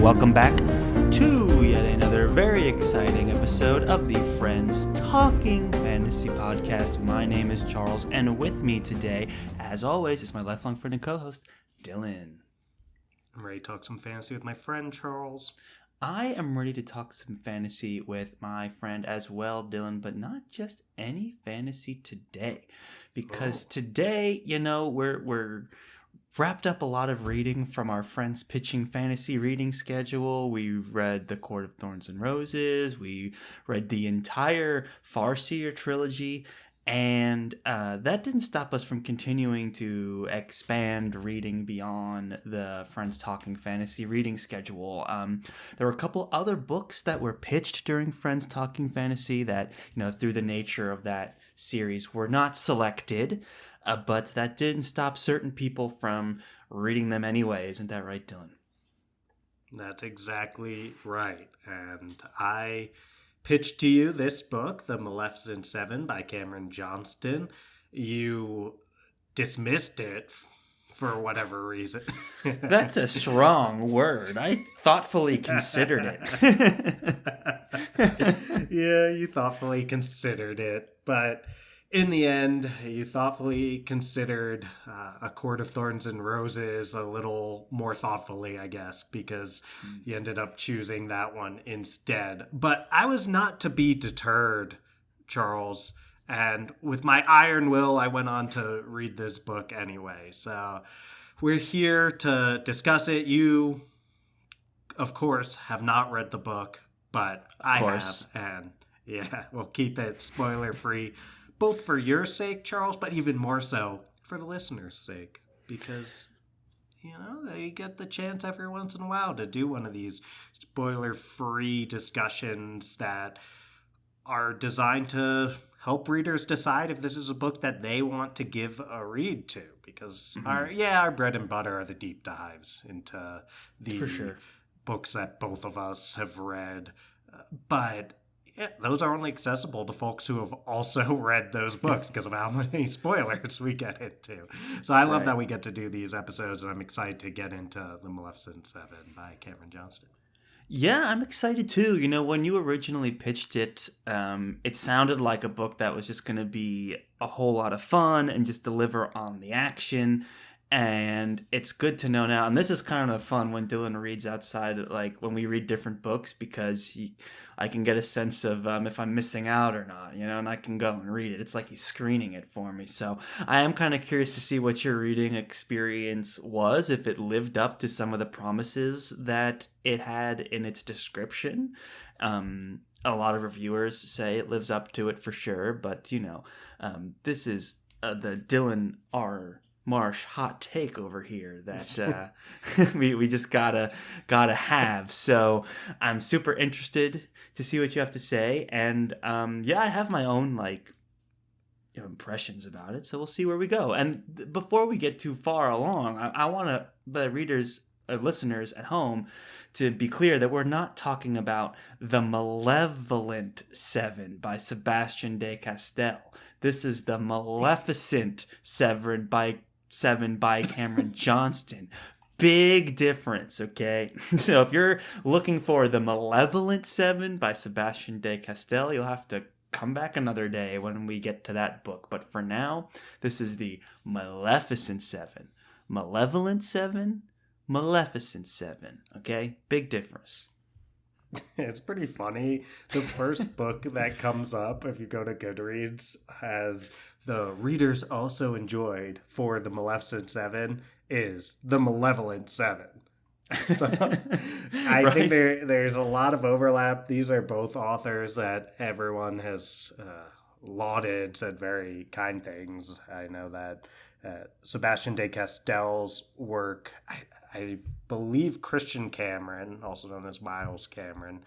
Welcome back to yet another very exciting episode of the Friends Talking Fantasy Podcast. My name is Charles, and with me today, as always, is my lifelong friend and co-host, Dylan. I'm ready to talk some fantasy with my friend, Charles. I am ready to talk some fantasy with my friend as well, Dylan, but not just any fantasy today. Because today, we're wrapped up a lot of reading from our Friends Pitching Fantasy reading schedule. We read The Court of Thorns and Roses. We read the entire Farseer trilogy. And that didn't stop us from continuing to expand reading beyond the Friends Talking Fantasy reading schedule. There were a couple other books that were pitched during Friends Talking Fantasy that, through the nature of that series, were not selected. But that didn't stop certain people from reading them anyway. Isn't that right, Dylan? That's exactly right. And I pitched to you this book, The Maleficent Seven by Cameron Johnston. You dismissed it for whatever reason. That's a strong word. I thoughtfully considered it. Yeah, you thoughtfully considered it, but in the end, you thoughtfully considered A Court of Thorns and Roses a little more thoughtfully, I guess, because you ended up choosing that one instead. But I was not to be deterred, Charles, and with my iron will, I went on to read this book anyway. So we're here to discuss it. You, of course, have not read the book, but I have, and yeah, we'll keep it spoiler-free. Both for your sake, Charles, but even more so for the listeners' sake. Because, they get the chance every once in a while to do one of these spoiler-free discussions that are designed to help readers decide if this is a book that they want to give a read to. Because, our bread and butter are the deep dives into the books that both of us have read. But yeah, those are only accessible to folks who have also read those books because of how many spoilers we get into. So I love that we get to do these episodes, and I'm excited to get into The Maleficent Seven by Cameron Johnston. Yeah, I'm excited too. When you originally pitched it, it sounded like a book that was just going to be a whole lot of fun and just deliver on the action. And it's good to know now, and this is kind of fun when Dylan reads outside, like when we read different books, because I can get a sense of if I'm missing out or not, and I can go and read it. It's like he's screening it for me. So I am kind of curious to see what your reading experience was, if it lived up to some of the promises that it had in its description. A lot of reviewers say it lives up to it for sure, but this is the Dylan R. Marsh hot take over here that we just gotta have. So I'm super interested to see what you have to say, and I have my own impressions about it. So we'll see where we go. And before we get too far along, I want the readers or listeners at home to be clear that we're not talking about The Malevolent Seven by Sebastian de Castell. This is The Maleficent Seven by Cameron Johnston. Big difference, okay? So if you're looking for The Malevolent Seven by Sebastian de Castell, you'll have to come back another day when we get to that book. But for now, this is the Maleficent Seven. Malevolent Seven, Maleficent Seven, okay? Big difference. It's pretty funny. The first book that comes up, if you go to Goodreads, has the readers also enjoyed for The Maleficent Seven is The Malevolent Seven. So I think there's a lot of overlap. These are both authors that everyone has lauded, said very kind things. I know that Sebastian de Castell's work, I believe Christian Cameron, also known as Miles Cameron,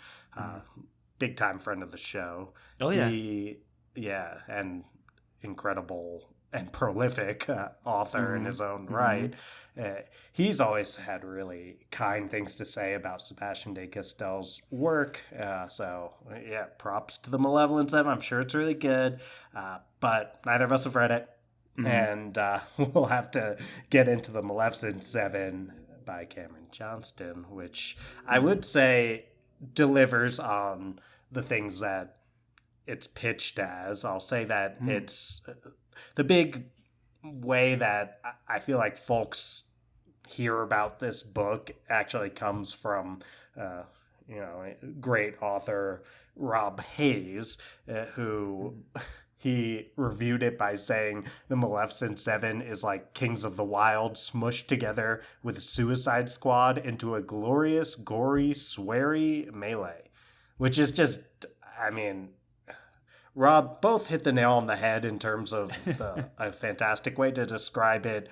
big time friend of the show. Oh yeah, and incredible and prolific author in his own right. He's always had really kind things to say about Sebastian de Castell's work. So props to The Malevolent Seven. I'm sure it's really good, but neither of us have read it. And we'll have to get into The Maleficent Seven by Cameron Johnston, which I would say delivers on the things that it's pitched as. I'll say that it's the big way that I feel like folks hear about this book actually comes from, great author Rob Hayes, who he reviewed it by saying the Maleficent Seven is like Kings of the Wyld smushed together with Suicide Squad into a glorious, gory, sweary melee, which is just, I mean, Rob both hit the nail on the head in terms of a fantastic way to describe it,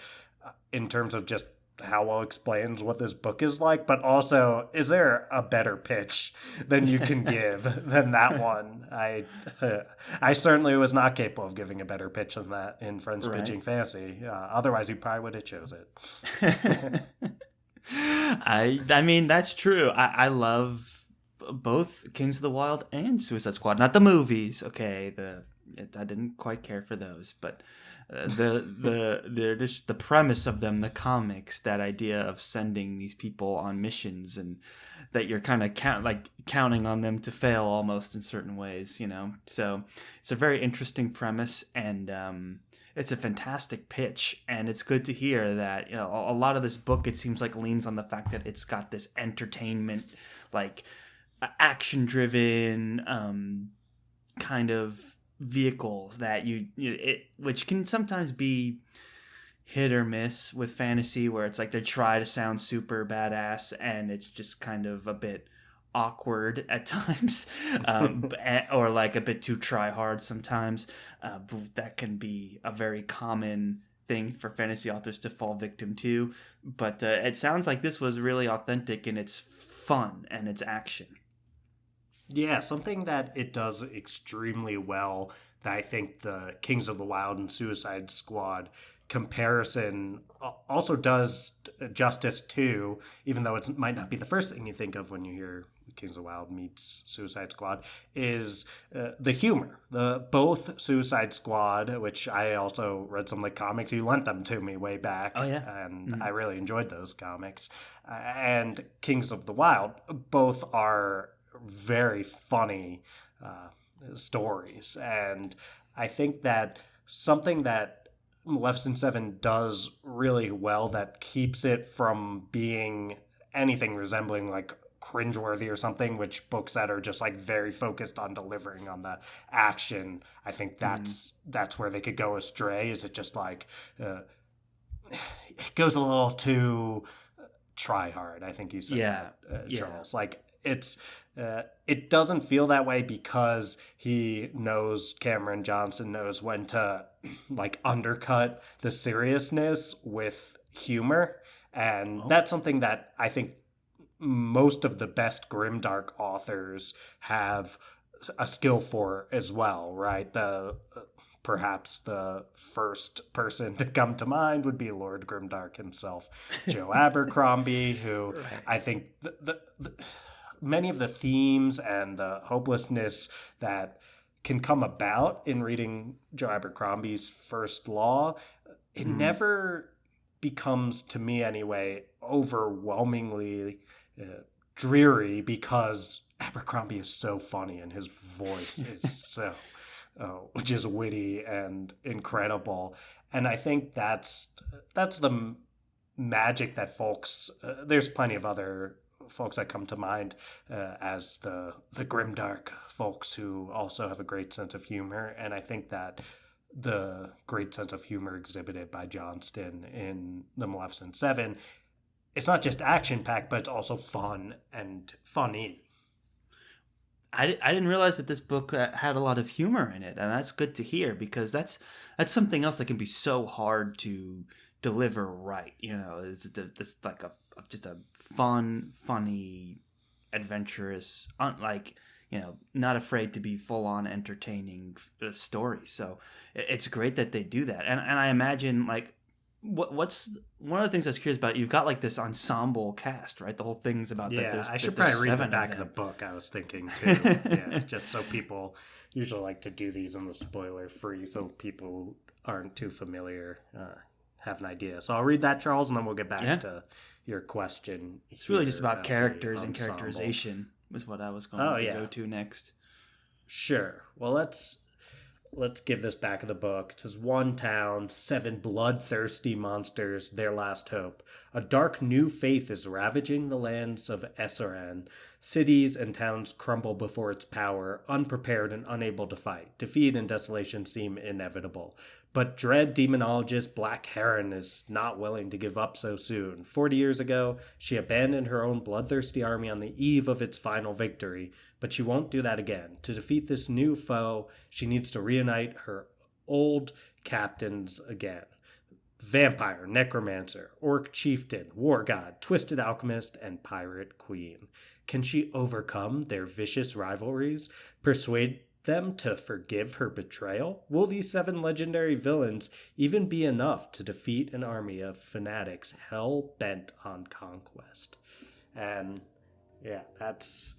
in terms of just how well explains what this book is like, but also, is there a better pitch than you can give than that one? I certainly was not capable of giving a better pitch than that in Friends Pitching Fantasy. Otherwise, you probably would have chose it. I mean, that's true. I love both Kings of the Wyld and Suicide Squad. Not the movies, okay. I didn't quite care for those, but the premise of them, the comics, that idea of sending these people on missions and that you're kind of counting on them to fail almost in certain ways, So it's a very interesting premise, and it's a fantastic pitch, and it's good to hear that a lot of this book, it seems like, leans on the fact that it's got this entertainment, like action driven kind of vehicles that which can sometimes be hit or miss with fantasy, where it's like they try to sound super badass and it's just kind of a bit awkward at times, or like a bit too try hard sometimes. That can be a very common thing for fantasy authors to fall victim to, but it sounds like this was really authentic in its fun and its action. Yeah, something that it does extremely well that I think the Kings of the Wyld and Suicide Squad comparison also does justice to, even though it might not be the first thing you think of when you hear Kings of the Wyld meets Suicide Squad, is the humor. Both Suicide Squad, which I also read some of the comics, you lent them to me way back. Oh, yeah. And I really enjoyed those comics. And Kings of the Wyld, both are very funny stories, and I think that something that Maleficent 7 does really well that keeps it from being anything resembling like cringeworthy or something, which books that are just like very focused on delivering on the action, I think that's where they could go astray. Is it just like it goes a little too try hard, I think you said that, Charles. Like it doesn't feel that way because Cameron Johnston knows when to like undercut the seriousness with humor. And that's something that I think most of the best grimdark authors have a skill for as well, right? Perhaps the first person to come to mind would be Lord Grimdark himself, Joe Abercrombie, who I think many of the themes and the hopelessness that can come about in reading Joe Abercrombie's First Law, it never becomes, to me anyway, overwhelmingly dreary, because Abercrombie is so funny and his voice is so just witty and incredible. And I think that's the magic that folks, there's plenty of other folks that come to mind as the grimdark folks who also have a great sense of humor, and I think that the great sense of humor exhibited by Johnston in the Maleficent Seven, it's not just action packed, but it's also fun and funny. I didn't realize that this book had a lot of humor in it, and that's good to hear, because that's something else that can be so hard to deliver right. It's like just a fun, funny, adventurous, not afraid to be full on entertaining story. So it's great that they do that, and I imagine like what's one of the things I was curious about. You've got like this ensemble cast, right? The whole thing's about I should probably read the back of the book. I was thinking too, just so people usually like to do these in the spoiler free, so people aren't too familiar have an idea. So I'll read that, Charles, and then we'll get back to your question. It's really just about the characters and ensemble. characterization was what I was going to go to next. Sure. Well, let's give this back of the book. It says, one town, 7 bloodthirsty monsters, their last hope. A dark new faith is ravaging the lands of Esseran. Cities and towns crumble before its power, unprepared and unable to fight. Defeat and desolation seem inevitable. But dread demonologist Black Heron is not willing to give up so soon. 40 years ago, she abandoned her own bloodthirsty army on the eve of its final victory, but she won't do that again. To defeat this new foe, she needs to reunite her old captains again. Vampire, necromancer, orc chieftain, war god, twisted alchemist, and pirate queen. Can she overcome their vicious rivalries? Persuade them to forgive her betrayal? Will these 7 legendary villains even be enough to defeat an army of fanatics hell-bent on conquest? And yeah, that's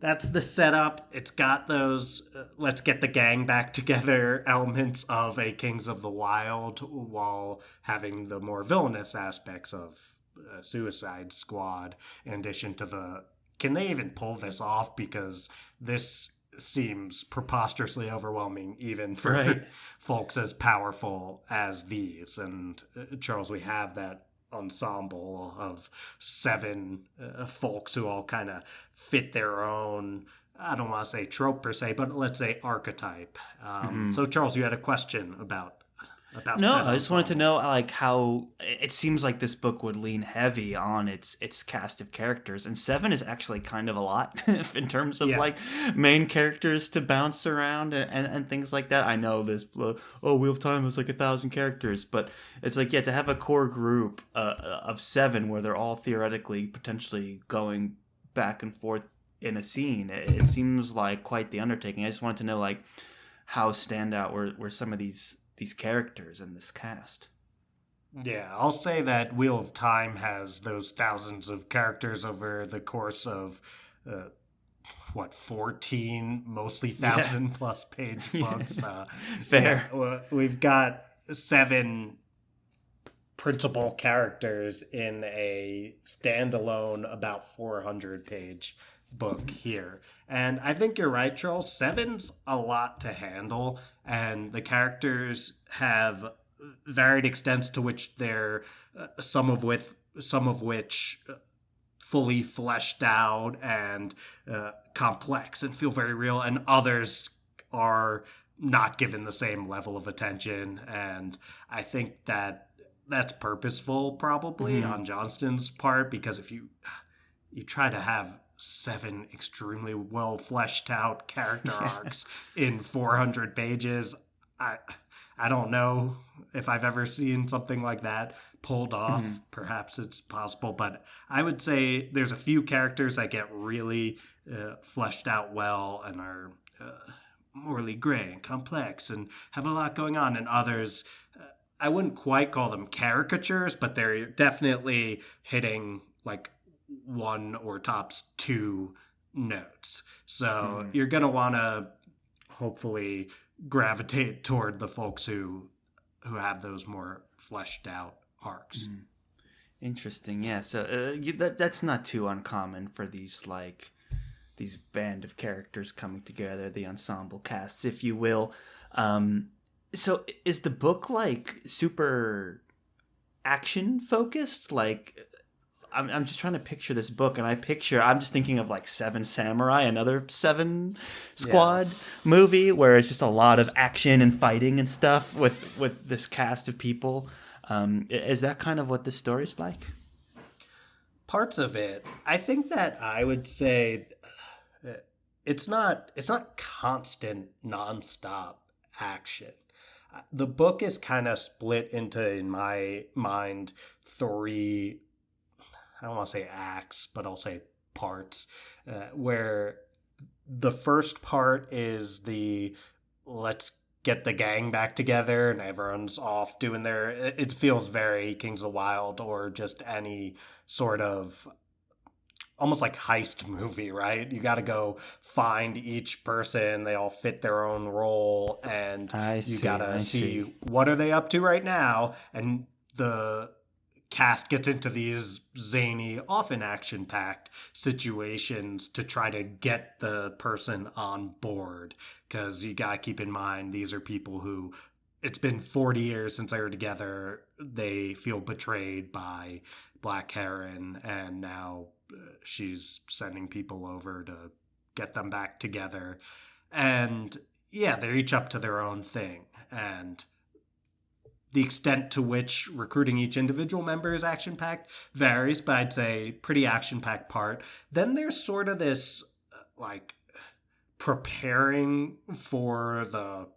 the setup. It's got those let's get the gang back together elements of a Kings of the Wyld, while having the more villainous aspects of Suicide Squad, in addition to the, can they even pull this off? Because this seems preposterously overwhelming even for folks as powerful as these. And Charles, we have that ensemble of 7 folks who all kind of fit their own, I don't want to say trope per se, but let's say archetype. So Charles, you had a question about no, Seven I just wanted to ensemble. know, like, how it seems like this book would lean heavy on its cast of characters, and 7 is actually kind of a lot in terms of like main characters to bounce around and things like that. I know this Wheel of Time is like 1,000 characters, but it's like, to have a core group of 7 where they're all theoretically potentially going back and forth in a scene, it seems like quite the undertaking. I just wanted to know, like, how standout were some of these characters in this cast. Yeah, I'll say that Wheel of Time has those thousands of characters over the course of 14 mostly 1,000+ page books. Fair. We've got 7 principal characters in a standalone about 400 page book here. And I think you're right, Charles. 7's a lot to handle, and the characters have varied extents to which they're some of which fully fleshed out and complex and feel very real, and others are not given the same level of attention. And I think that that's purposeful, probably on Johnston's part, because if you try to have 7 extremely well fleshed out character arcs in 400 pages, I don't know if I've ever seen something like that pulled off. Perhaps it's possible, but I would say there's a few characters that get really fleshed out well and are morally gray and complex and have a lot going on, and others, I wouldn't quite call them caricatures, but they're definitely hitting like 1 or tops 2 notes. So you're going to want to hopefully gravitate toward the folks who have those more fleshed out arcs. Interesting. Yeah. So that's not too uncommon for these band of characters coming together, the ensemble casts, if you will. So is the book like super action focused? Like, I'm just trying to picture this book, and I'm just thinking of like Seven Samurai, another 7 Squad movie, where it's just a lot of action and fighting and stuff with this cast of people. Is that kind of what this story's like? Parts of it. I think that I would say it's not constant nonstop action. The book is kind of split into, in my mind, 3, I don't want to say acts, but I'll say parts, where the first part is the let's get the gang back together and everyone's off doing their, it feels very Kings of the Wyld or just any sort of almost like heist movie, right? You got to go find each person. They all fit their own role, and you got to see what are they up to right now. And the cast gets into these zany, often action-packed situations to try to get the person on board. Because you gotta keep in mind, these are people who, it's been 40 years since they were together. They feel betrayed by Black Heron, and now she's sending people over to get them back together. And yeah, they're each up to their own thing. And the extent to which recruiting each individual member is action-packed varies, but I'd say pretty action-packed part. Then there's sort of this, like, preparing for the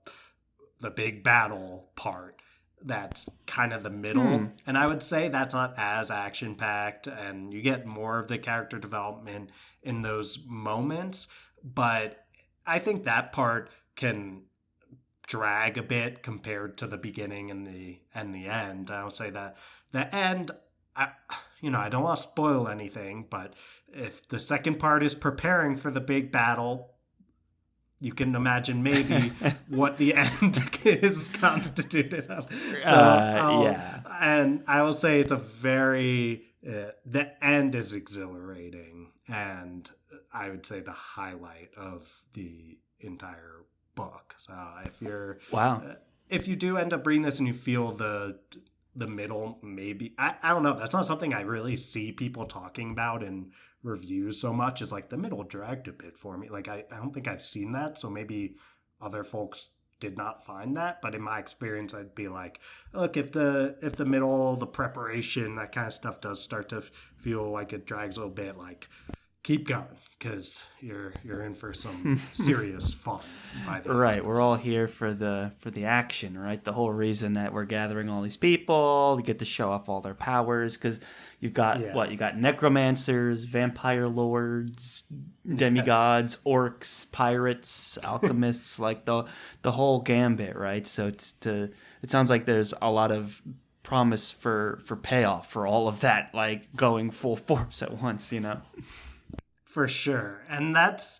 big battle part that's kind of the middle. And I would say that's not as action-packed, and you get more of the character development in those moments. But I think that part can drag a bit compared to the beginning and the end. I would say that the end, I don't want to spoil anything, but if the second part is preparing for the big battle, you can imagine maybe what the end is constituted of. So, yeah. And I will say it's a very, the end is exhilarating, and I would say the highlight of the entire book. So if you do end up reading this and you feel the middle, maybe, I don't know, that's not something I really see people talking about in reviews so much. Is like the middle dragged a bit for me. Like I don't think I've seen that, so maybe other folks did not find that, but in my experience I'd be like, look, if the middle, the preparation, that kind of stuff does start to feel like it drags a little bit, like keep going, because you're in for some serious fun by the Right, end. we're all here for the action, right? The whole reason that we're gathering all these people, we get to show off all their powers, because you've got you got necromancers, vampire lords, demigods, orcs, pirates, alchemists, like the whole gambit, right? So it sounds like there's a lot of promise for payoff for all of that, like going full force at once, For sure. And that's,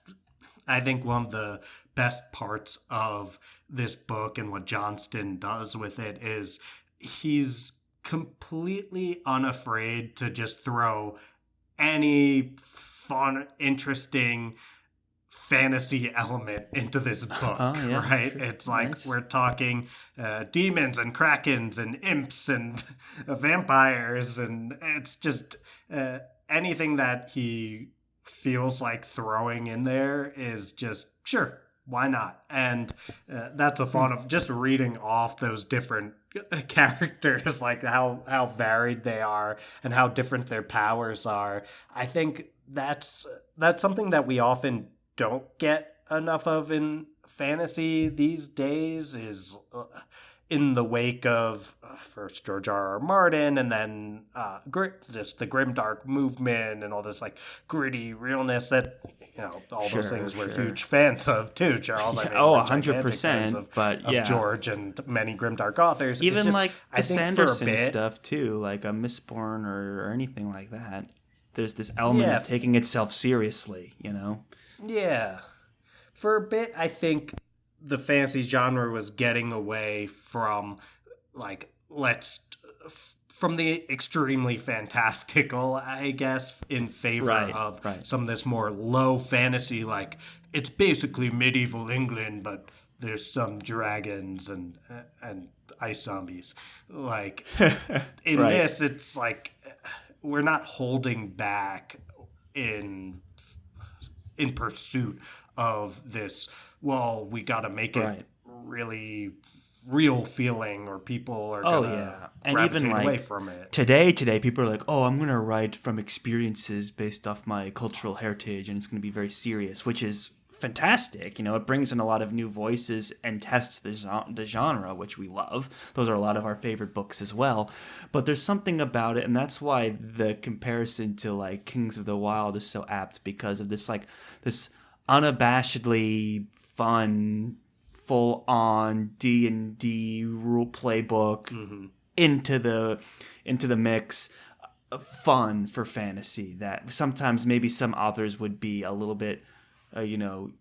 I think, one of the best parts of this book, and what Johnston does with it is he's completely unafraid to just throw any fun, interesting fantasy element into this book, right? Sure. It's like nice. We're talking demons and krakens and imps and vampires, and it's just anything that he feels like throwing in there is just, sure, why not? And that's a fun of just reading off those different characters, like how varied they are and how different their powers are. I think that's something that we often don't get enough of in fantasy these days, is in the wake of first George R.R. Martin, and then just the grimdark movement and all this like gritty realness that all those things we're huge fans of too, Charles. I mean, 100%. But George and many grimdark authors, even just, like the Sanderson stuff too, like a Mistborn or anything like that. There's this element of taking itself seriously, Yeah, for a bit, I think the fantasy genre was getting away from from the extremely fantastical, I guess, in favor of some of this more low fantasy, like it's basically medieval England, but there's some dragons and ice zombies. Like in this, it's like we're not holding back in pursuit of this, well, we got to make it really real feeling, or people are gonna gravitate away from it. Today people are like, oh, I'm gonna write from experiences based off my cultural heritage, and it's gonna be very serious, which is fantastic. It brings in a lot of new voices and tests the genre, which we love. Those are a lot of our favorite books as well. But there's something about it, and that's why the comparison to like Kings of the Wyld is so apt, because of this unabashedly fun, full-on D&D rule playbook into the mix, fun for fantasy that sometimes maybe some authors would be a little bit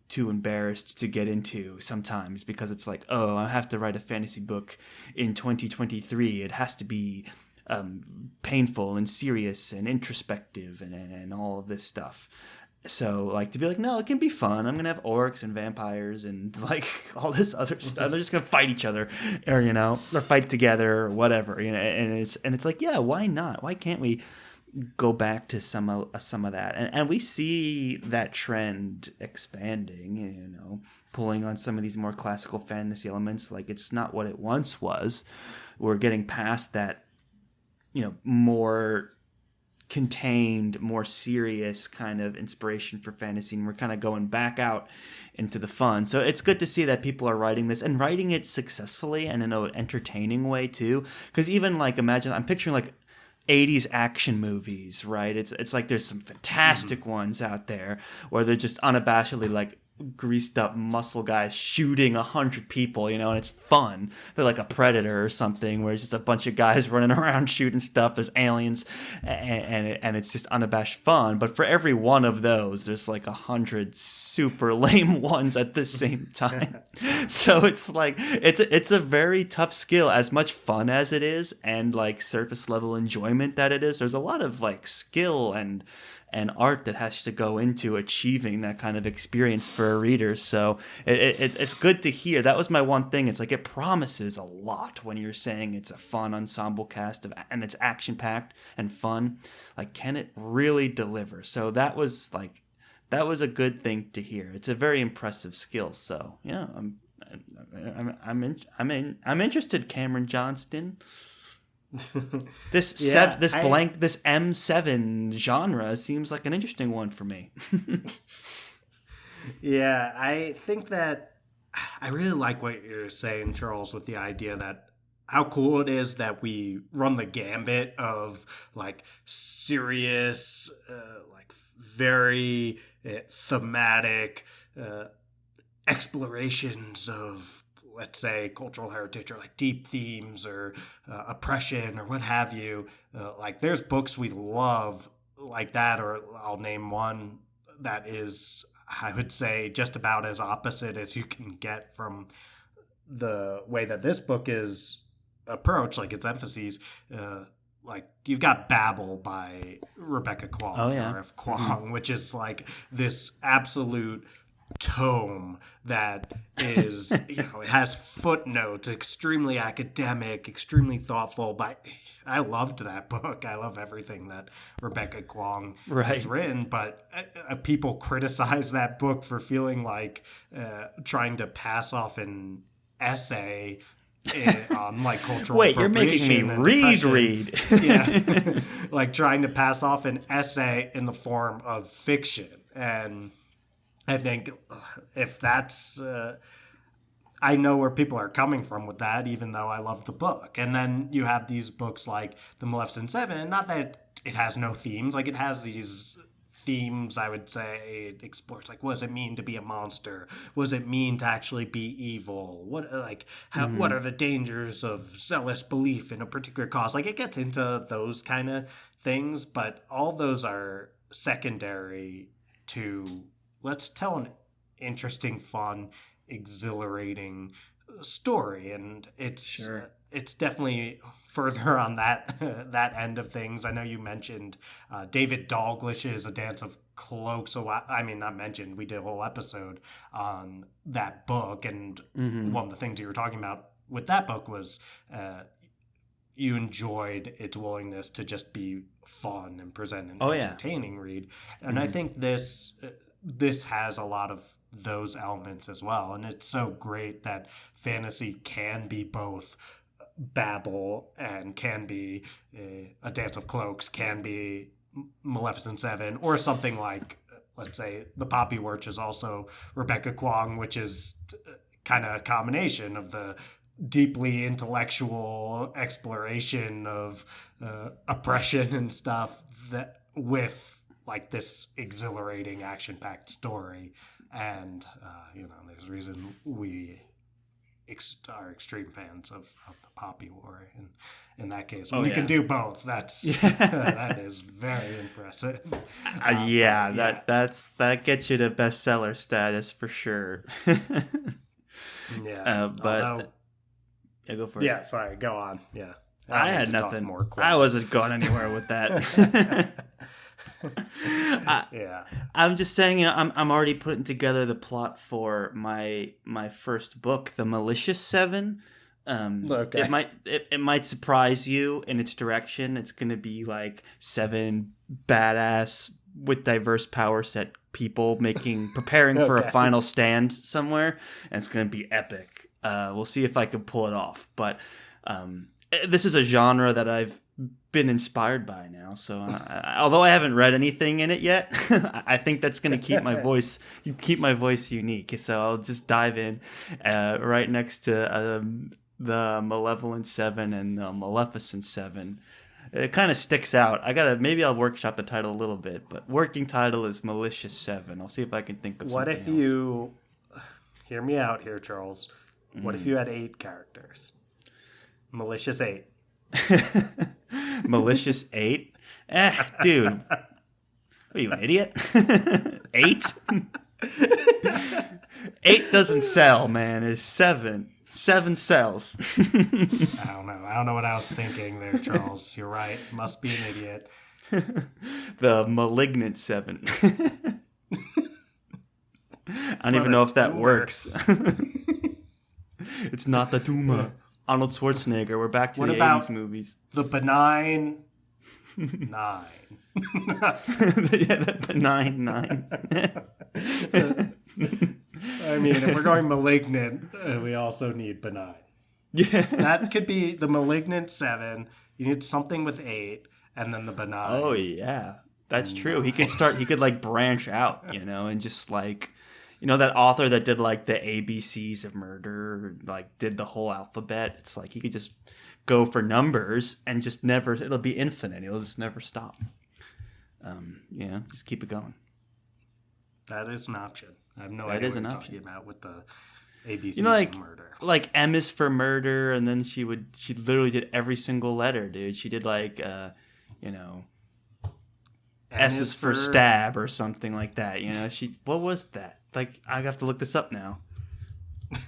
too embarrassed to get into sometimes, because it's like, oh, I have to write a fantasy book in 2023. It has to be painful and serious and introspective and all of this stuff. So, like, to be like, no, it can be fun. I'm going to have orcs and vampires and, like, all this other stuff. They're just going to fight each other or, or fight together or whatever, and it's like, yeah, why not? Why can't we go back to some of that? And we see that trend expanding, pulling on some of these more classical fantasy elements. Like, it's not what it once was. We're getting past that, more contained, more serious kind of inspiration for fantasy, and we're kind of going back out into the fun. So it's good to see that people are writing this and writing it successfully and in an entertaining way too. Because even like, imagine, I'm picturing like 80s action movies, right? It's like there's some fantastic ones out there where they're just unabashedly like greased up muscle guys shooting 100 people, and it's fun. They're like a Predator or something where it's just a bunch of guys running around shooting stuff. There's aliens and it's just unabashed fun. But for every one of those, there's like 100 super lame ones at the same time. So it's like it's a very tough skill, as much fun as it is and like surface level enjoyment that it is. There's a lot of like skill and art that has to go into achieving that kind of experience for a reader. So it's good to hear. That was my one thing. It's like it promises a lot when you're saying it's a fun ensemble cast and it's action packed and fun. Like, can it really deliver? So that was a good thing to hear. It's a very impressive skill. So yeah, I'm interested, Cameron Johnston. This M7 genre seems like an interesting one for me. Yeah, I think that I really like what you're saying, Charles, with the idea that how cool it is that we run the gambit of like serious, like very thematic explorations of, let's say, cultural heritage or like deep themes or oppression or what have you. Like there's books we love like that, or I'll name one that is, I would say, just about as opposite as you can get from the way that this book is approached, like its emphases. Like you've got Babel by Rebecca Kwong, R.F. Kwong, which is like this absolute tome that is, it has footnotes, extremely academic, extremely thoughtful. But I loved that book. I love everything that Rebecca Kwong has written. But people criticize that book for feeling like trying to pass off an essay on like cultural Wait, you're making me read. Yeah. Like trying to pass off an essay in the form of fiction. And I think if that's, I know where people are coming from with that, even though I love the book. And then you have these books like The Maleficent Seven, not that it has no themes, like it has these themes, I would say. It explores, like, what does it mean to be a monster? What does it mean to actually be evil? What, like, how, what are the dangers of zealous belief in a particular cause? Like, it gets into those kind of things, but all those are secondary to, let's tell an interesting, fun, exhilarating story. And it's definitely further on that that end of things. I know you mentioned David Dalglish's A Dance of Cloaks a lot. I mean, not mentioned. We did a whole episode on that book, and one of the things you were talking about with that book was you enjoyed its willingness to just be fun and present an entertaining read. And I think this has a lot of those elements as well. And it's so great that fantasy can be both Babel and can be A Dance of Cloaks, can be Maleficent Seven, or something like, let's say, The Poppy Worch is also Rebecca Kwong, which is kind of a combination of the deeply intellectual exploration of oppression and stuff that with like this exhilarating action-packed story. And there's a reason we are extreme fans of the Poppy War. And in that case, when you can do both, that's that is very impressive. That gets you to bestseller status for sure. Yeah, go for it. Yeah, sorry, go on. Yeah. I need had to talk nothing. more I wasn't going anywhere with that. Yeah. I'm just saying, you know, I'm already putting together the plot for my first book, The Malicious Seven. Okay. It might surprise you in its direction. It's gonna be like 7 badass with diverse power set people preparing for a Okay. final stand somewhere, and it's gonna be epic. We'll see if I can pull it off, but this is a genre that I've been inspired by now. So although I haven't read anything in it yet, I think that's going to keep my voice unique. So I'll just dive in right next to the Malevolent Seven and the Maleficent Seven. It kind of sticks out. Maybe I'll workshop the title a little bit, but working title is Malicious Seven. I'll see if I can think of What something if else. you hear me out here, Charles? What if you had 8 characters? Malicious 8. Malicious 8? Dude. Are you an idiot? 8? 8 doesn't sell, man. It's 7. 7 sells. I don't know. I don't know what I was thinking there, Charles. You're right. Must be an idiot. The Malignant 7. I don't even know if that works. It's not the tumor. Arnold Schwarzenegger. We're back to What the about 80s movies. The benign 9. Yeah, the benign 9. I mean, if we're going malignant, we also need benign. Yeah. That could be the Malignant 7. You need something with 8, and then the benign. Oh, yeah. That's true. He could like branch out, you know, and just like, you know, that author that did like the ABCs of murder, like did the whole alphabet. It's like he could just go for numbers and just never, it'll be infinite. It'll just never stop. You know, just keep it going. That is an option. I have no That idea is what an you're option. talking about with the ABCs You know, like of murder. like M is for murder, and then she literally did every single letter, dude. She did like you know, S is for stab or something like that. You know, what was that? Like, I have to look this up now.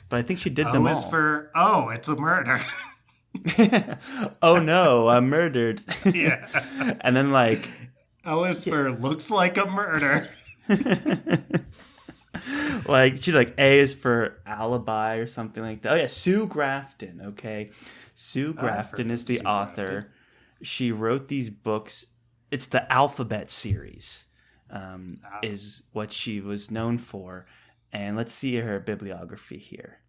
But I think she did them all. O is for it's a murder. Oh no, I'm murdered. Yeah. And then like O is for looks like a murder. like she like A is for alibi or something like that. Oh yeah, Sue Grafton. Okay, Sue Grafton is the author. Grafton. She wrote these books. It's the Alphabet series, is what she was known for. And let's see her bibliography here.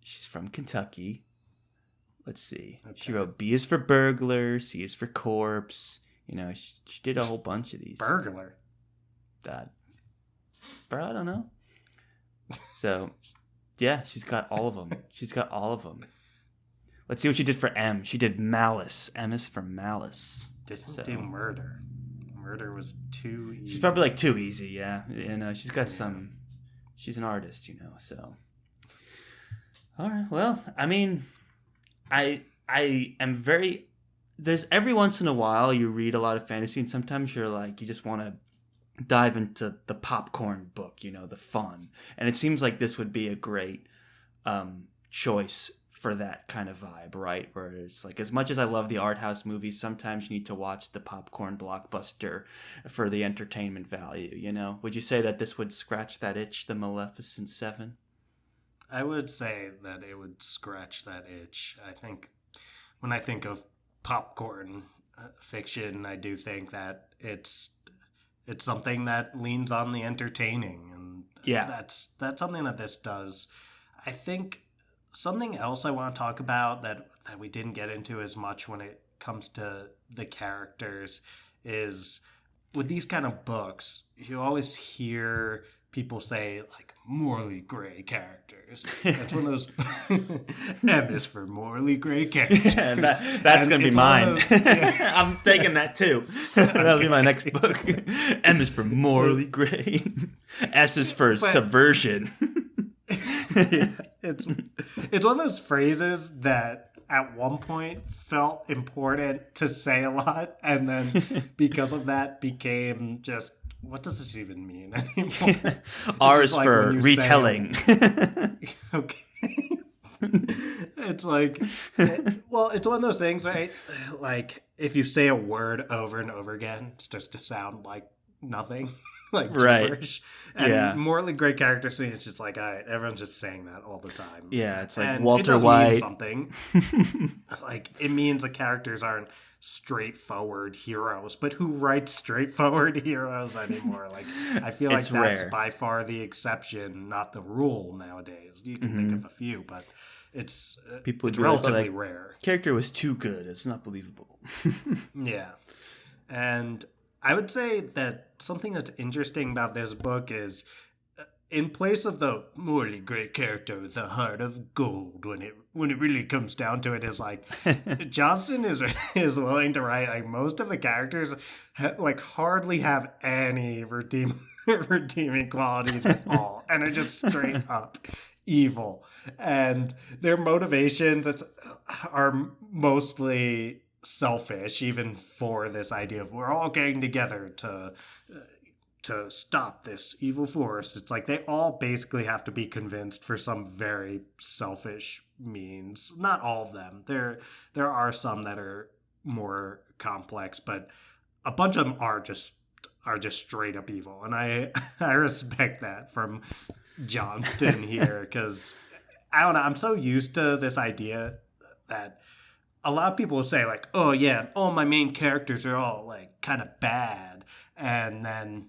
She's from Kentucky. Let's see. Okay. She wrote B is for burglar, C is for corpse. You know, she did a whole bunch of these. Burglar. Bro, I don't know. So, yeah, she's got all of them. Let's see what she did for M. She did Malice. M is for Malice. Didn't do murder. Murder was too easy. She's probably like too easy, yeah. You know, she's got some. She's an artist, you know. So, all right. Well, I mean, I am very. There's every once in a while you read a lot of fantasy, and sometimes you're like you just want to dive into the popcorn book, you know, the fun. And it seems like this would be a great choice for that kind of vibe, right? Where it's like, as much as I love the art house movies, sometimes you need to watch the popcorn blockbuster for the entertainment value, you know? Would you say that this would scratch that itch, the Maleficent Seven? I would say that it would scratch that itch. I think when I think of popcorn fiction, I do think that it's something that leans on the entertaining, and yeah, that's something that this does. I think something else I want to talk about that we didn't get into as much when it comes to the characters is with these kind of books, you always hear people say like morally gray characters. That's one of those. M is for morally gray characters. Yeah, that's going to be mine. Yeah. I'm taking that too. That'll be my next book. M is for morally gray. S is for subversion. Yeah, it's one of those phrases that at one point felt important to say a lot, and then because of that became just, what does this even mean anymore? R is like for retelling. Okay. It's like, well, it's one of those things, right? Like, if you say a word over and over again, it starts to sound like nothing, like Right. gibberish. And Yeah. morally great characters to me, it's just like, all right, everyone's just saying that all the time. Yeah, it's like And it Walter does mean White. something. Like, it means the characters aren't straightforward heroes, but who writes straightforward heroes anymore? Like, I feel like It's that's rare. by far the exception, not the rule nowadays. You can think of a few, but People would it's be like, "Oh, relatively that rare. character was too good. It's not believable." Yeah. And I would say that something that's interesting about this book is in place of the morally great character with a heart of gold, when it really comes down to it, is like Johnston is willing to write like most of the characters like hardly have any redeeming qualities at all, and are just straight up evil, and their motivations are mostly selfish, even for this idea of we're all getting together to stop this evil force. It's like they all basically have to be convinced for some very selfish means. Not all of them. There are some that are more complex, but a bunch of them are just straight up evil, and I I respect that from Johnston here because I don't know. I'm so used to this idea that a lot of people will say like, "Oh yeah, all my main characters are all like kind of bad," and then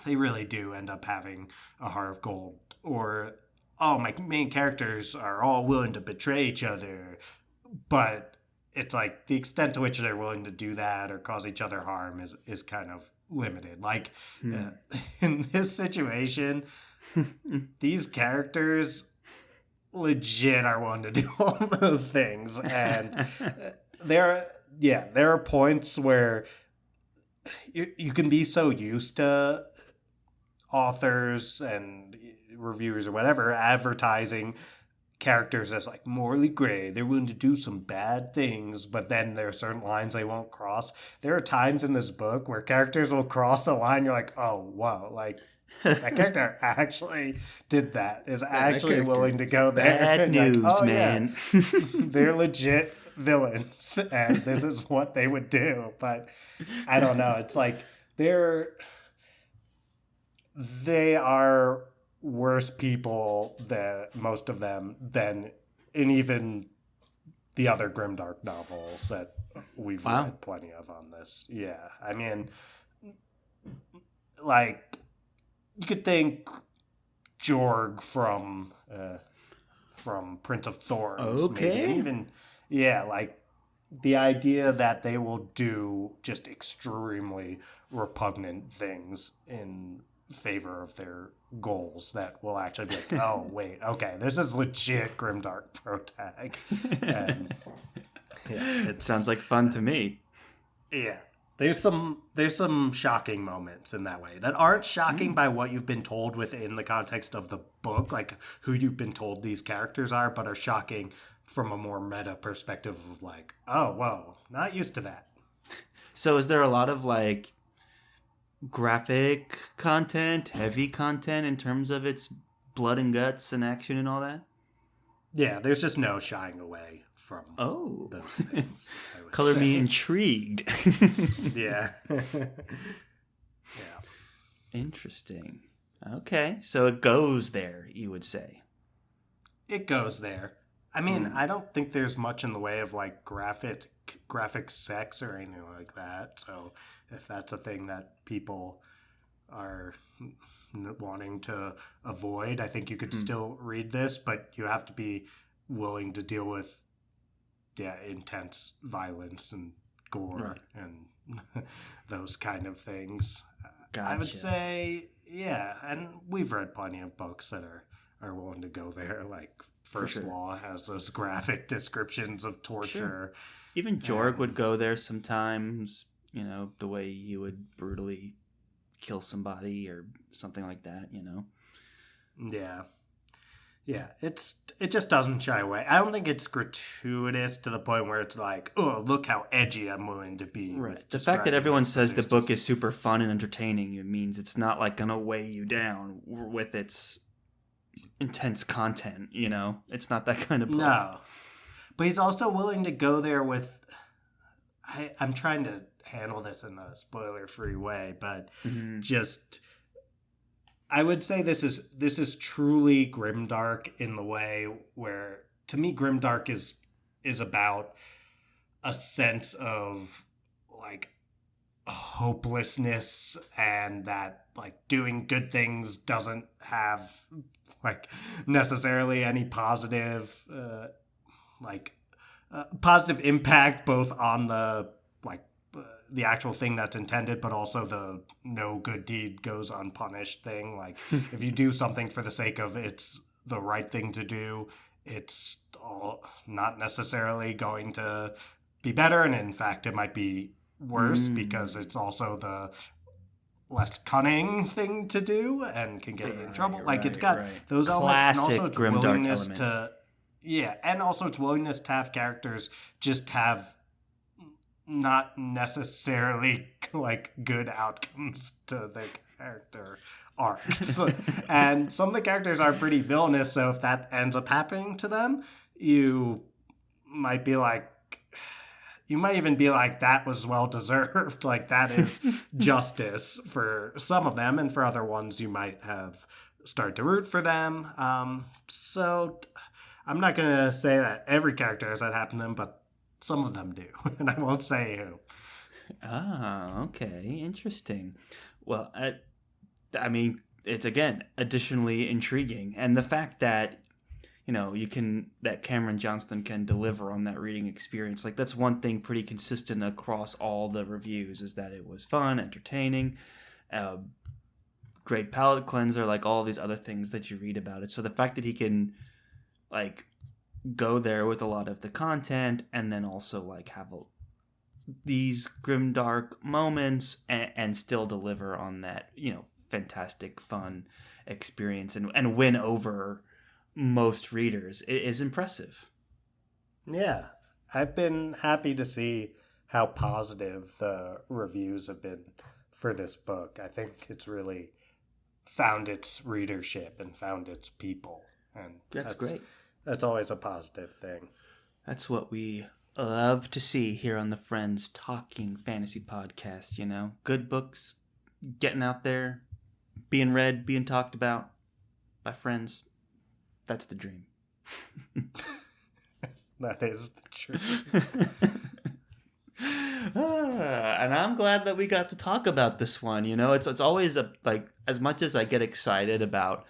they really do end up having a heart of gold. Or, "Oh, my main characters are all willing to betray each other," but it's like the extent to which they're willing to do that or cause each other harm is kind of limited. Like in this situation, these characters legit are willing to do all those things, and there are points where you can be so used to authors and reviewers or whatever advertising characters as like morally gray. They're willing to do some bad things, but then there are certain lines they won't cross. There are times in this book where characters will cross a line. You're like, oh, whoa, like that character actually did that, is Yeah, that actually character willing to is go there. bad And like, news, oh, yeah, man. they're legit villains and this is what they would do. But I don't know. It's like they are worse people than most of them than in even the other grimdark novels that we've Wow. read plenty of on this. Yeah, I mean, like you could think Jorg from Prince of Thorns, maybe, and Okay. even yeah, like the idea that they will do just extremely repugnant things in favor of their goals that will actually be like, oh wait, okay, this is legit grimdark protag, and yeah, It sounds like fun to me. yeah. There's some shocking moments in that way that aren't shocking by what you've been told within the context of the book, like who you've been told these characters are, but are shocking from a more meta perspective of like, oh whoa, not used to that. So, is there a lot of like graphic content, heavy content in terms of its blood and guts and action and all that? Yeah, there's just no shying away from Oh, those things. I would color me say. intrigued. Yeah. Yeah. Interesting. Okay, so it goes there, you would say. It goes there. I mean, I don't think there's much in the way of like graphic sex or anything like that. So if that's a thing that people are wanting to avoid, I think you could still read this, but you have to be willing to deal with intense violence and gore and those kind of things. I would Gotcha. say, yeah, and we've read plenty of books that are willing to go there. Like First sure. Law has those graphic descriptions of torture. Even Jorg would go there sometimes, you know, the way you would brutally kill somebody or something like that, you know. Yeah. Yeah, it just doesn't shy away. I don't think it's gratuitous to the point where it's like, oh, look how edgy I'm willing to be. Right. The fact that everyone says the book is super fun and entertaining, it means it's not like gonna weigh you down with its intense content, you know? It's not that kind of book. No. But he's also willing to go there with. I'm trying to handle this in a spoiler-free way, but just I would say this is truly grimdark in the way where, to me, grimdark is about a sense of like hopelessness, and that like doing good things doesn't have like necessarily any positive positive impact, both on the like the actual thing that's intended, but also the no good deed goes unpunished thing. Like if you do something for the sake of it's the right thing to do, it's not necessarily going to be better, and in fact it might be worse because it's also the less cunning thing to do and can get you in trouble. Like it's got those elements, and also its willingness to and also its willingness to have characters just have not necessarily like good outcomes to the character arcs. And some of the characters are pretty villainous, so if that ends up happening to them, you might even be like, that was well deserved. Like that is justice for some of them, and for other ones you might have start to root for them. So I'm not gonna say that every character has that happen to them, but some of them do, and I won't say who. Ah, okay, interesting. Well, I mean, it's again additionally intriguing, and the fact that that Cameron Johnston can deliver on that reading experience, like that's one thing pretty consistent across all the reviews, is that it was fun, entertaining, great palate cleanser, like all these other things that you read about it. So the fact that he can like go there with a lot of the content, and then also like have these grimdark moments and still deliver on that fantastic fun experience and win over most readers is impressive. Yeah, I've been happy to see how positive the reviews have been for this book. I think it's really found its readership and found its people, and that's great. That's always a positive thing. That's what we love to see here on the Friends Talking Fantasy Podcast. Good books getting out there, being read, being talked about by friends. That's the dream. That is the truth. And I'm glad that we got to talk about this one. It's always like, as much as I get excited about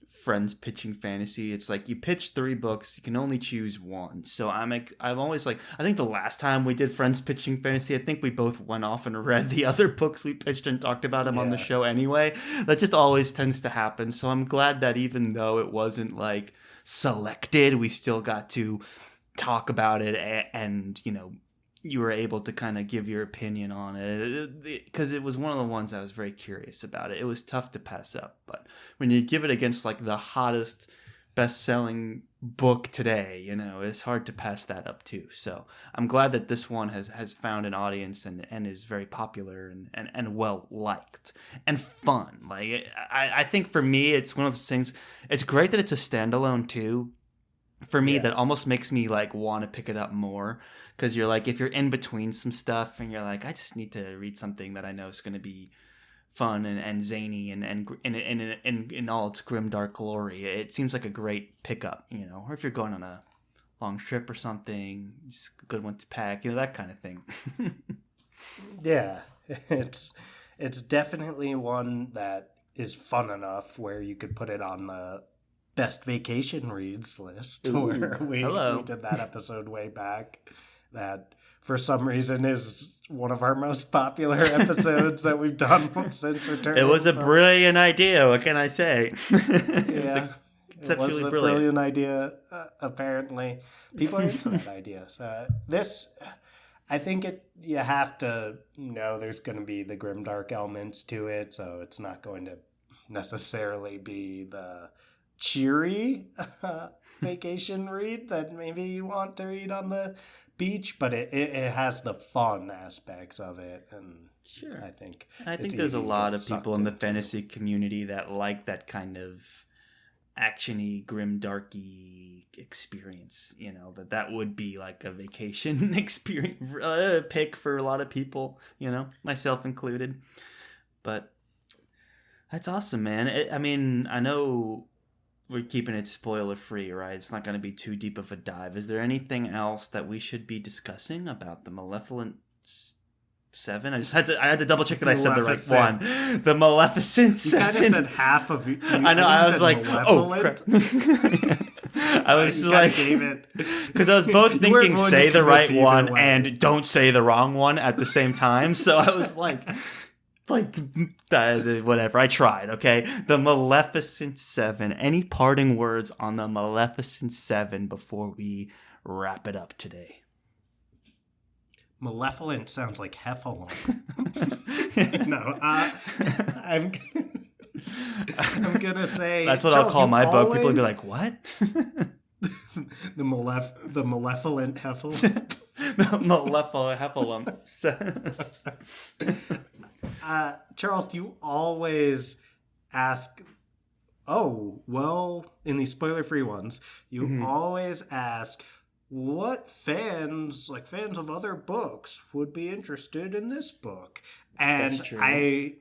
friends pitching fantasy, it's like you pitch 3 books, you can only choose one. So I'm always like, I think the last time we did friends pitching fantasy, I think we both went off and read the other books we pitched and talked about them on the show anyway. That just always tends to happen. So I'm glad that even though it wasn't like selected, we still got to talk about it, and you were able to kind of give your opinion on it, because it was one of the ones I was very curious about. It was tough to pass up, but when you give it against like the hottest best-selling book today, it's hard to pass that up too. So I'm glad that this one has found an audience and is very popular and well liked and fun. Like I think for me, it's one of those things. It's great that it's a standalone too. For me, that almost makes me like want to pick it up more, because you're like, if you're in between some stuff and you're like, I just need to read something that I know is going to be fun and zany and in all its grimdark glory, it seems like a great pickup, or if you're going on a long trip or something, it's a good one to pack, that kind of thing. Yeah, it's definitely one that is fun enough where you could put it on the best vacation reads list. Ooh, where we did that episode way back, that for some reason is one of our most popular episodes that we've done since returning. It was a brilliant idea, what can I say? Yeah, it was a brilliant idea. Apparently people are into that idea. So this, I think you have to know there's going to be the grimdark elements to it, so it's not going to necessarily be the cheery vacation read that maybe you want to read on the beach, but it has the fun aspects of it, and sure, I think there's a lot of people in the fantasy community that like that kind of actiony, grimdarky experience. You know, that would be like a vacation experience pick for a lot of people. You know, myself included. But that's awesome, man. I mean, I know we're keeping it spoiler free, right? It's not going to be too deep of a dive. Is there anything else that we should be discussing about the Maleficent Seven? I had to double check that I said the right one. The Maleficent Seven. You kind of said half of you. I know. I was like, oh crap. I was like, because I was both thinking say the right one and don't say the wrong one at the same time. So I was like whatever. I tried. Okay, the Maleficent Seven. Any parting words on the Maleficent Seven before we wrap it up today? Malevolent sounds like heffalump. No, I'm gonna say that's what I'll call my book. People will be like, "What?" the malevolent heffal. The malevolent heffalump. Charles, you always ask. Oh well, in these spoiler-free ones, you always ask. What fans of other books would be interested in this book? And I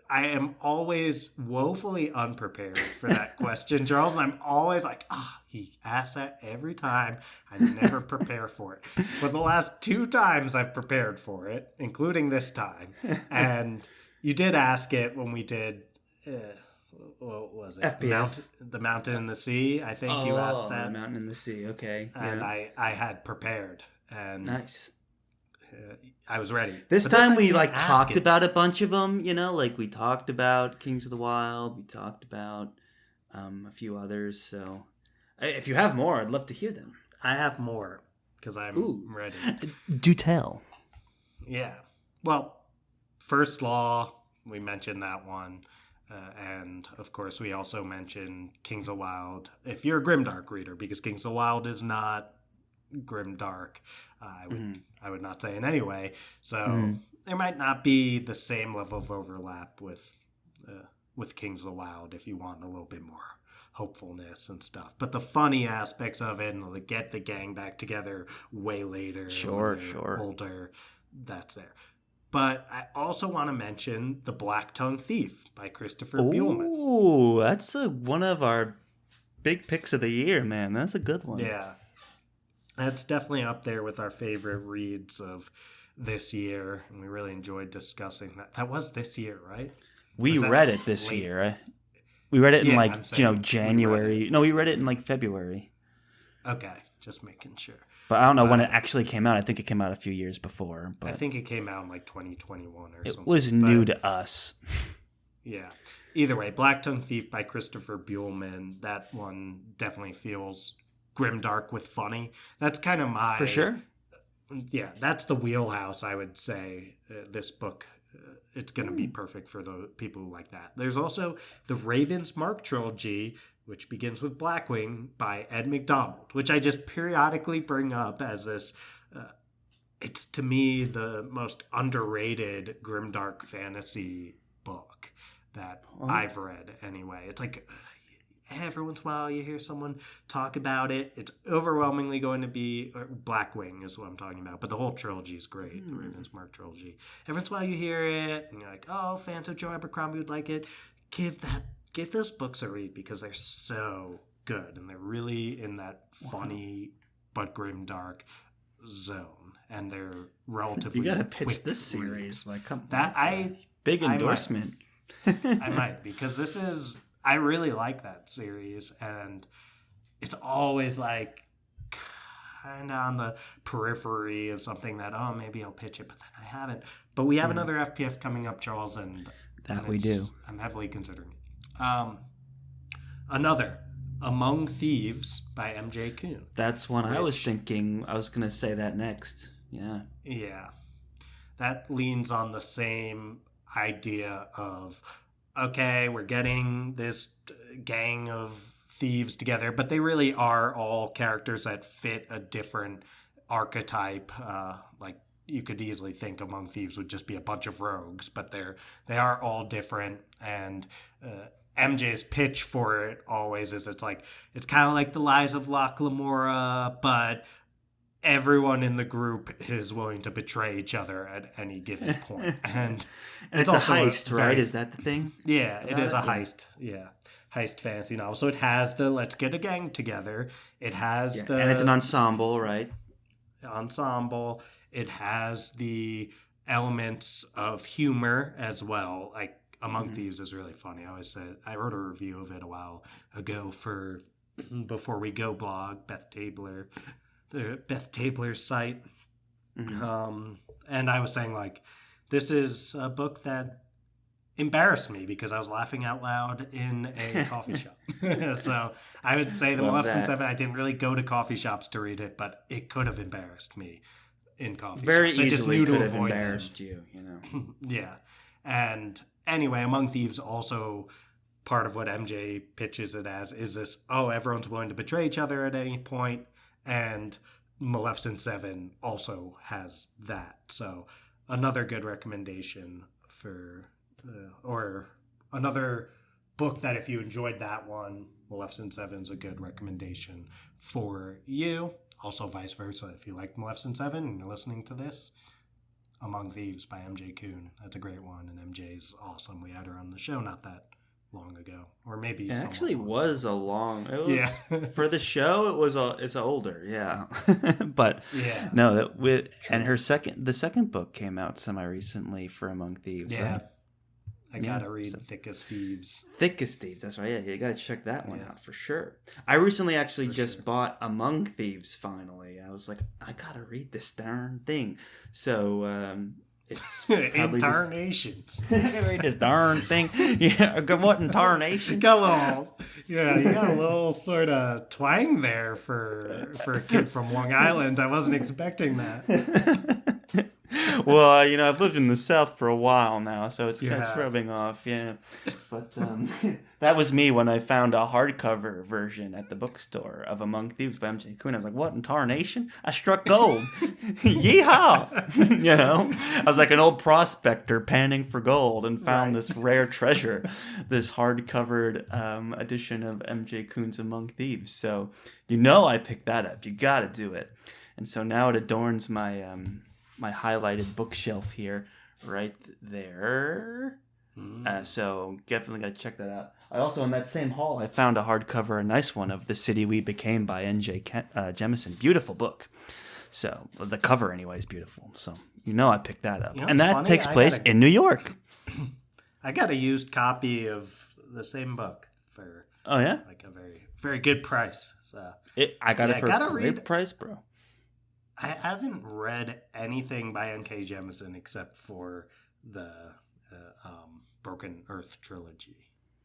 am always woefully unprepared for that question, Charles. And I'm always like, he asks that every time. I never prepare for it. But the last 2 times I've prepared for it, including this time. And you did ask it when we did... what was it? FPF. The Mountain in the Sea. I think you asked that. The Mountain in the Sea. Okay. And I had prepared. And nice. I was ready. This time we talked about a bunch of them. You know, like we talked about Kings of the Wyld. We talked about a few others. So if you have more, I'd love to hear them. I have more because I'm ready. Do tell. Yeah. Well, First Law. We mentioned that one. And, of course, we also mentioned Kings of Wyld. If you're a grimdark reader, because Kings of Wyld is not grimdark, I would not say in any way. So there might not be the same level of overlap with Kings of Wyld if you want a little bit more hopefulness and stuff. But the funny aspects of it, and get the gang back together way later, sure, older, that's there. But I also want to mention The Black-Tongued Thief by Christopher Buehlman. Oh, that's one of our big picks of the year, man. That's a good one. Yeah. That's definitely up there with our favorite reads of this year. And we really enjoyed discussing that. That was this year, right? We read it this year. We read it in January. No, we read it in February. Okay, just making sure. But I don't know when it actually came out. I think it came out a few years before. But I think it came out in 2021 or something. It was new to us. Yeah. Either way, Black-Tongued Thief by Christopher Buehlman. That one definitely feels grimdark with funny. That's kind of my... For sure. Yeah, that's the wheelhouse, I would say. This book, it's going to be perfect for the people who like that. There's also the Ravensmark trilogy, which begins with Blackwing by Ed McDonald, which I just periodically bring up as this, it's to me the most underrated grimdark fantasy book that I've read anyway. It's like every once in a while you hear someone talk about it. It's overwhelmingly going to be, Blackwing is what I'm talking about, but the whole trilogy is great, the Ravensmark trilogy. Every once in a while you hear it and you're like, oh, fans of Joe Abercrombie would like it. Give those books a read because they're so good and they're really in that funny but grimdark zone, and they're relatively. You gotta pitch this series, come that big endorsement. I might because I really like that series, and it's always kind of on the periphery of something that maybe I'll pitch it, but then I haven't. But we have another FPF coming up, Charles, and we do. I'm heavily considering it. Another Among Thieves by M.J. Kuhn. That's one I was thinking. I was going to say that next. Yeah. Yeah. That leans on the same idea of, okay, we're getting this gang of thieves together, but they really are all characters that fit a different archetype. You could easily think Among Thieves would just be a bunch of rogues, but they are all different, and MJ's pitch for it always is it's kind of like the Lies of Locke Lamora, but everyone in the group is willing to betray each other at any given point. And it's also a heist, right? Is that the thing? Yeah, it is a heist. Yeah. Heist fantasy novel. So it has the let's get a gang together. It has the... And it's an ensemble, right? Ensemble. It has the elements of humor as well. Like, Among Thieves is really funny. I wrote a review of it a while ago for Before We Go blog, Beth Tabler's site. And I was saying, like, this is a book that embarrassed me because I was laughing out loud in a coffee shop. So I would say the Maleficent Seven, I didn't really go to coffee shops to read it, but it could have embarrassed me in coffee Very shops. easily could have embarrassed you, you know. Yeah. And anyway, Among Thieves also, part of what MJ pitches it as is this, everyone's willing to betray each other at any point, and Maleficent 7 also has that. So another good recommendation for, or another book that if you enjoyed that one, Maleficent 7 is a good recommendation for you. Also vice versa. If you like Maleficent 7 and you're listening to this, Among Thieves by MJ Kuhn. That's a great one, and MJ's awesome. We had her on the show not that long ago, or maybe it actually was a long. It was, yeah. For the show, it's older, yeah. But yeah, no, and the second book came out semi recently for Among Thieves, yeah. right? I gotta read Thick as Thieves. Thick as Thieves, that's right. Yeah, you gotta check that one out for sure. I recently actually bought Among Thieves finally. I was like, I gotta read this darn thing. So it's Intarnations. I gotta read this darn thing. Yeah, what intarnation? You got a little sort of twang there for a kid from Long Island. I wasn't expecting that. Well, I've lived in the South for a while now, so it's kind of rubbing off, yeah. But that was me when I found a hardcover version at the bookstore of Among Thieves by MJ Kuhn. I was like, what in tarnation? I struck gold. Yeehaw! I was like an old prospector panning for gold and found this rare treasure, this hardcovered edition of MJ Kuhn's Among Thieves. So, I picked that up. You got to do it. And so now it adorns my... my highlighted bookshelf here, right there. So definitely got to check that out. I also, in that same haul, I found a hardcover, a nice one of The City We Became by N.J. Jemisin. Beautiful book. So the cover, anyway, is beautiful. So I picked that up, and that takes place in New York. I got a used copy of the same book for like a very very good price. So I got it for a great price, bro. I haven't read anything by N.K. Jemisin except for the Broken Earth trilogy.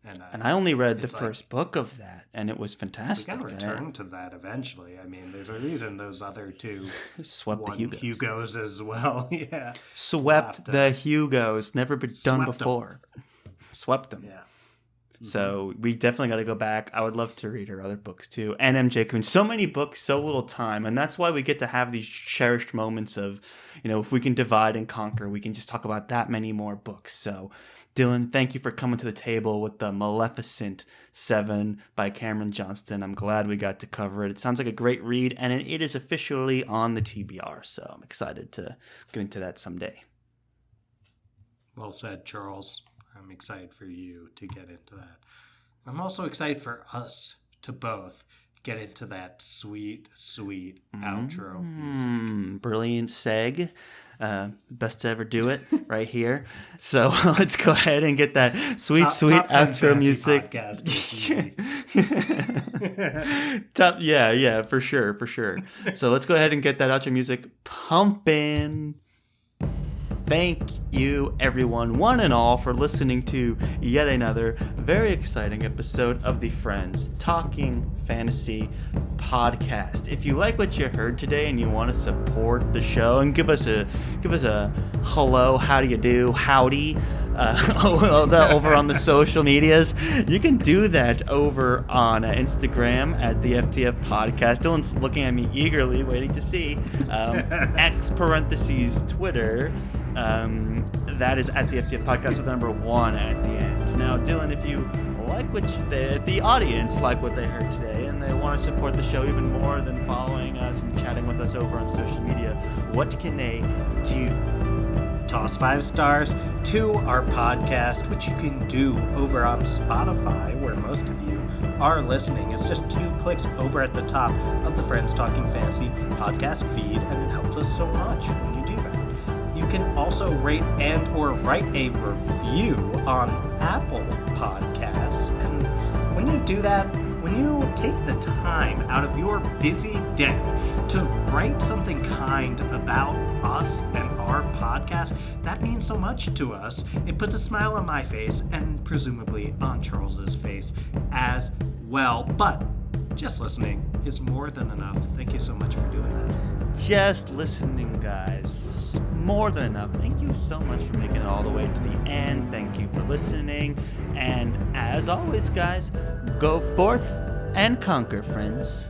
And I only read the first book of that, and it was fantastic. We got to return to that eventually. I mean, there's a reason those other two swept the Hugos as well. Yeah, swept the Hugos. Never been done before. Swept them. Yeah. So we definitely got to go back. I would love to read her other books too. And MJ Kuhn. So many books, so little time. And that's why we get to have these cherished moments of, if we can divide and conquer, we can just talk about that many more books. So Dylan, thank you for coming to the table with the Maleficent 7 by Cameron Johnston. I'm glad we got to cover it. It sounds like a great read, and it is officially on the TBR. So I'm excited to get into that someday. Well said, Charles. I'm excited for you to get into that. I'm also excited for us to both get into that sweet, sweet outro music. Brilliant seg. Best to ever do it right here. So let's go ahead and get that sweet outro music. Yeah, for sure. So let's go ahead and get that outro music pumping. Thank you, everyone, one and all, for listening to yet another very exciting episode of the Friends Talking Fantasy podcast. If you like what you heard today and you want to support the show and give us a hello, how do you do, howdy, over on the social medias, you can do that over on Instagram at the FTF podcast. Dylan's looking at me eagerly, waiting to see X Twitter. That is at the FTF podcast with the number 1 at the end. Now, Dylan, if you like what the audience like what they heard today, and they want to support the show even more than following us and chatting with us over on social media, what can they do? Toss 5 stars to our podcast, which you can do over on Spotify, where most of you are listening. It's just 2 clicks over at the top of the Friends Talking Fantasy podcast feed, and it helps us so much when you do that. You can also rate and or write a review on Apple Podcasts. And when you do that, when you take the time out of your busy day to write something kind about us and our podcast, that means so much to us. It puts a smile on my face and presumably on Charles's face as well. But just listening is more than enough. Thank you so much for doing that. Just listening, guys. More than enough. Thank you so much for making it all the way to the end. Thank you for listening. And as always, guys, go forth and conquer, friends.